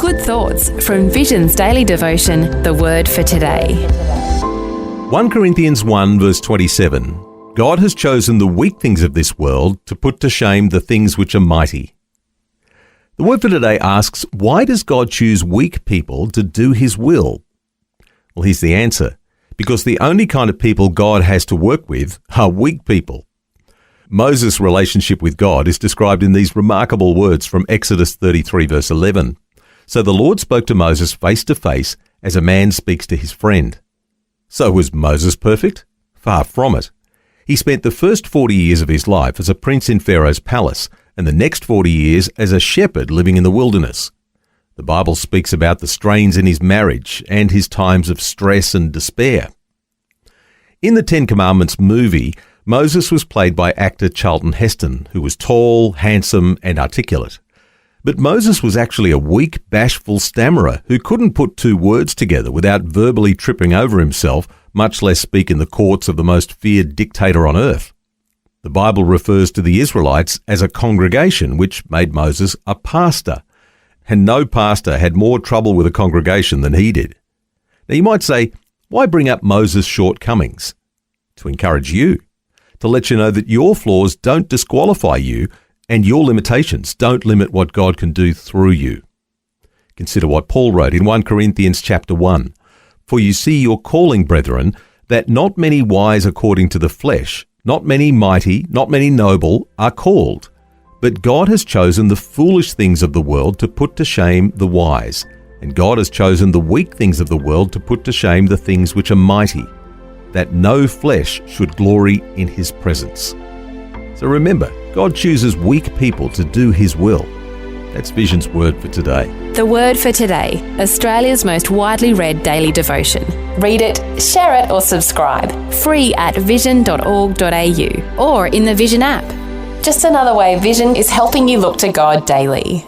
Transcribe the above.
Good thoughts from Vision's daily devotion, The Word for Today. 1 Corinthians 1 verse 27. God has chosen the weak things of this world to put to shame the things which are mighty. The Word for Today asks, why does God choose weak people to do His will? Well, here's the answer. Because the only kind of people God has to work with are weak people. Moses' relationship with God is described in these remarkable words from Exodus 33 verse 11. So the Lord spoke to Moses face to face as a man speaks to his friend. So was Moses perfect? Far from it. He spent the first 40 years of his life as a prince in Pharaoh's palace and the next 40 years as a shepherd living in the wilderness. The Bible speaks about the strains in his marriage and his times of stress and despair. In the Ten Commandments movie, Moses was played by actor Charlton Heston, who was tall, handsome, and articulate. But Moses was actually a weak, bashful stammerer who couldn't put two words together without verbally tripping over himself, much less speak in the courts of the most feared dictator on earth. The Bible refers to the Israelites as a congregation, which made Moses a pastor. And no pastor had more trouble with a congregation than he did. Now you might say, why bring up Moses' shortcomings? To encourage you. To let you know that your flaws don't disqualify you and your limitations don't limit what God can do through you. Consider what Paul wrote in 1 Corinthians chapter 1. For you see your calling, brethren, that not many wise according to the flesh, not many mighty, not many noble are called. But God has chosen the foolish things of the world to put to shame the wise. And God has chosen the weak things of the world to put to shame the things which are mighty, that no flesh should glory in His presence. So remember, God chooses weak people to do His will. That's Vision's Word for Today. The Word for Today, Australia's most widely read daily devotion. Read it, share it or subscribe. Free at vision.org.au or in the Vision app. Just another way Vision is helping you look to God daily.